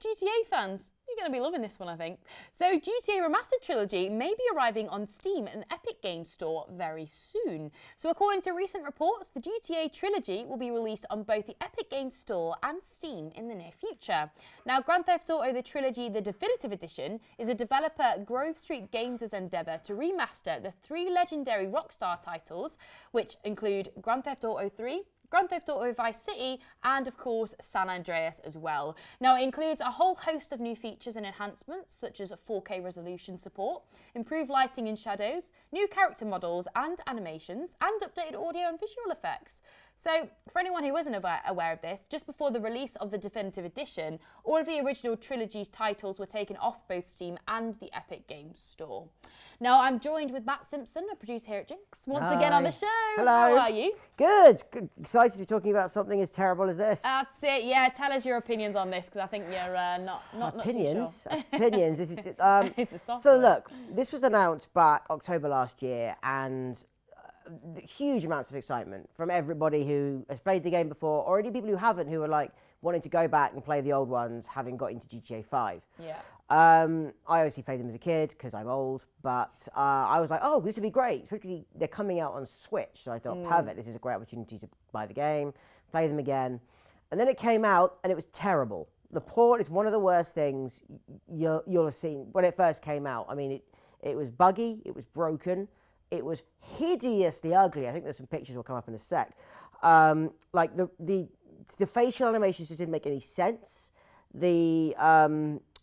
you GTA fans, you're going to be loving this one, I think. So GTA Remastered Trilogy may be arriving on Steam and Epic Games Store very soon. So according to recent reports, the GTA Trilogy will be released on both the Epic Games Store and Steam in the near future. Now, Grand Theft Auto The Trilogy, the Definitive Edition, is a developer Grove Street Games' endeavour to remaster the 3 legendary Rockstar titles, which include Grand Theft Auto 3, Grand Theft Auto Vice City, and of course San Andreas as well. Now it includes a whole host of new features and enhancements such as 4K resolution support, improved lighting and shadows, new character models and animations, and updated audio and visual effects. So for anyone who isn't aware of this, just before the release of the Definitive Edition, all of the original trilogy's titles were taken off both Steam and the Epic Games Store. Now I'm joined with Matt Simpson, a producer here at Jinx, once again on the show. Hello. How are you? Good. Excited to be talking about something as terrible as this. That's it. Yeah, tell us your opinions on this because I think you're not opinions. too sure. Opinions. This is it's a soft word. look, this was announced back October last year, and huge amounts of excitement from everybody who has played the game before, or any people who haven't, who are like wanting to go back and play the old ones, having got into GTA 5. Yeah. I obviously played them as a kid because I'm old, but I was like, oh, this would be great. Especially they're coming out on Switch, so I thought, perfect, this is a great opportunity to buy the game, play them again. And then it came out and it was terrible. The port is one of the worst things you'll have seen when it first came out. I mean, it was buggy, it was broken, it was hideously ugly. I think there's some pictures will come up in a sec. Like the facial animations just didn't make any sense. The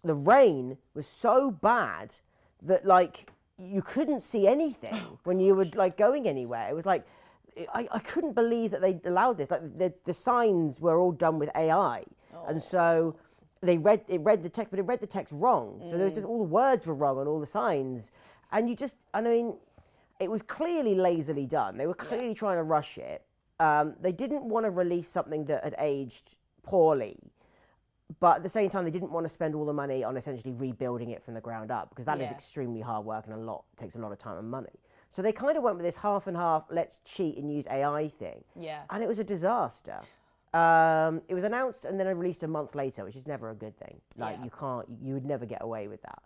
rain was so bad that like you couldn't see anything when you were like going anywhere. It was like I couldn't believe that they allowed this. Like the signs were all done with AI, and so it read the text, but it read the text wrong. So there was just all the words were wrong on all the signs, and I mean, it was clearly lazily done. They were clearly trying to rush it. They didn't want to release something that had aged poorly, but at the same time, they didn't want to spend all the money on essentially rebuilding it from the ground up, because that is extremely hard work and takes a lot of time and money. So they kind of went with this half and half, let's cheat and use AI thing. Yeah. And it was a disaster. It was announced and then released a month later, which is never a good thing. Like you would never get away with that.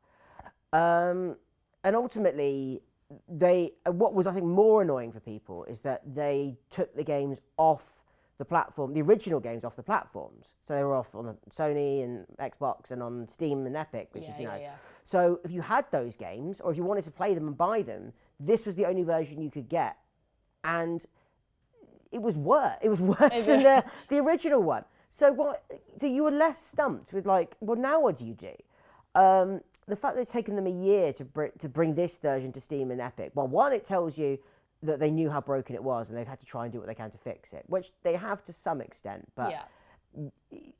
And ultimately, what was I think more annoying for people is that they took the games off the platform, the original games off the platforms. So they were off on the Sony and Xbox and on Steam and Epic, which is, you know. So if you had those games, or if you wanted to play them and buy them, this was the only version you could get. And it was worse. It was worse than the original one. So you were left stumped with like, well, now what do you do? The fact that it's taken them a year to bring this version to Steam and Epic, well, one, it tells you that they knew how broken it was and they've had to try and do what they can to fix it, which they have to some extent, but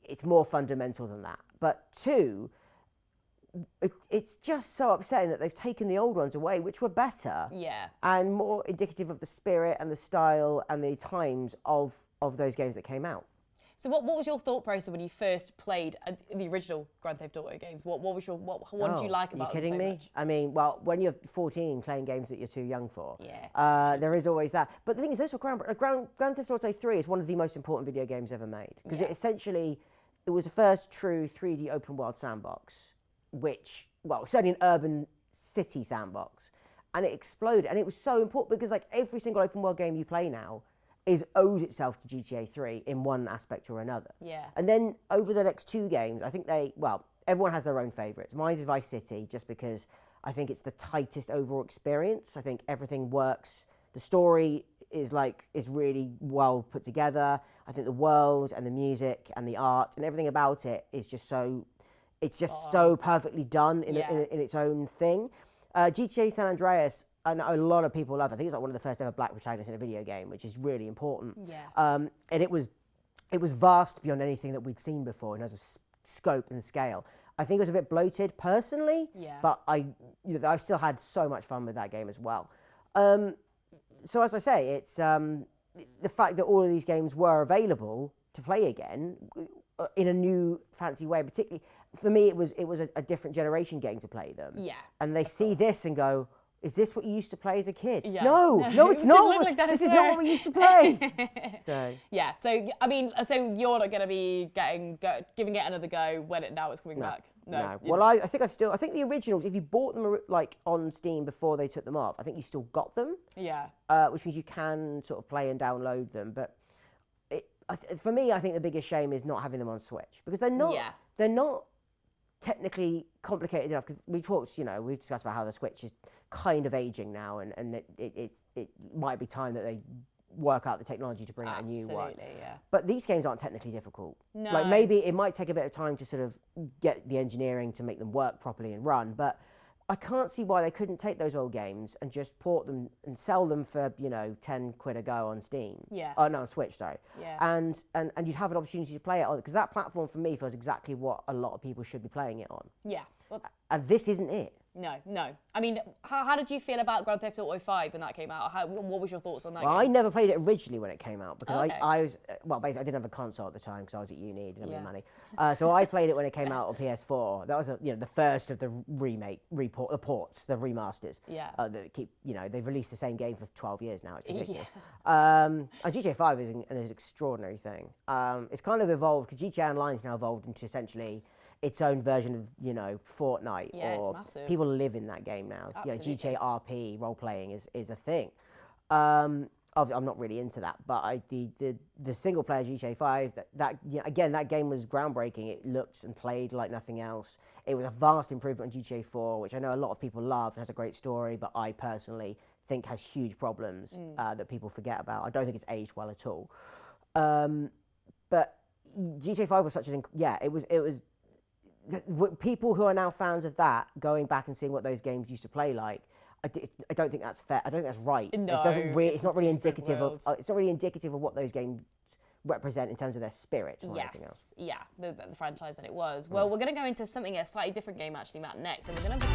it's more fundamental than that. But two, it's just so upsetting that they've taken the old ones away, which were better and more indicative of the spirit and the style and the times of those games that came out. So what was your thought process when you first played the original Grand Theft Auto games? What did you like about them so much? Are you kidding me? I mean, well, when you're 14 playing games that you're too young for, there is always that. But the thing is, Grand Theft Auto 3 is one of the most important video games ever made, because it was the first true 3D open world sandbox, which, well, certainly an urban city sandbox, and it exploded. And it was so important because like every single open world game you play now owes itself to GTA 3 in one aspect or another. Yeah. And then over the next 2 games, I think everyone has their own favourites. Mine is Vice City, just because I think it's the tightest overall experience. I think everything works. The story is really well put together. I think the world and the music and the art and everything about it is just so, so perfectly done in its own thing. GTA San Andreas, and a lot of people love it. I think it's like one of the first ever black protagonists in a video game, which is really important. Yeah. And it was vast beyond anything that we'd seen before in terms of scope and scale. I think it was a bit bloated personally, but I still had so much fun with that game as well. So as I say, it's the fact that all of these games were available to play again in a new fancy way. Particularly for me, it was a different generation getting to play them. Yeah. And they see this and go, is this what you used to play as a kid? Yeah. No, it's It didn't not. look like that, I This is swear. not what we used to play. So yeah. So I mean, so you're not going to be giving it another go when it's coming back. no. Well, I think I think the originals, if you bought them like on Steam before they took them off, I think you still got them. Yeah. Which means you can sort of play and download them. But for me, I think the biggest shame is not having them on Switch, because they're not. Yeah. They're not technically complicated enough. Because we've discussed about how the Switch is kind of aging now, and it might be time that they work out the technology to bring out a new one. Absolutely, yeah. But these games aren't technically difficult. No. Like, maybe it might take a bit of time to sort of get the engineering to make them work properly and run, but I can't see why they couldn't take those old games and just port them and sell them for, 10 quid a go on Steam. Yeah. Oh, no, on Switch, sorry. Yeah. And you'd have an opportunity to play it on, because that platform for me feels exactly what a lot of people should be playing it on. Yeah. Well, And this isn't it. no. I mean, how did you feel about Grand Theft Auto 5 when that came out? What was your thoughts on that Well, game? I never played it originally when it came out, because Okay. I was, basically I didn't have a console at the time because I was at uni, didn't have any Yeah. money. So I played it when it came out on PS4. That was, the first of the the ports, the remasters. Yeah. That keep, they've released the same game for 12 years now. It's ridiculous. And GTA 5 is an extraordinary thing. It's kind of evolved, because GTA Online is now evolved into essentially its own version of, Fortnite. Yeah, it's or massive. people live in that game now. Absolutely. GTA RP role playing is a thing. I'm not really into that, but the single player GTA 5, again, that game was groundbreaking. It looked and played like nothing else. It was a vast improvement on GTA 4, which I know a lot of people love and has a great story, but I personally think has huge problems that people forget about. I don't think it's aged well at all. But GTA 5 was such it was people who are now fans of that going back and seeing what those games used to play like. I don't think that's fair. I don't think that's right. No, it's not really indicative world. of. It's not really indicative of what those games represent in terms of their spirit or anything else. Yeah, the franchise that it was. Well, we're going to go into a slightly different game actually, Matt, next, and we're going to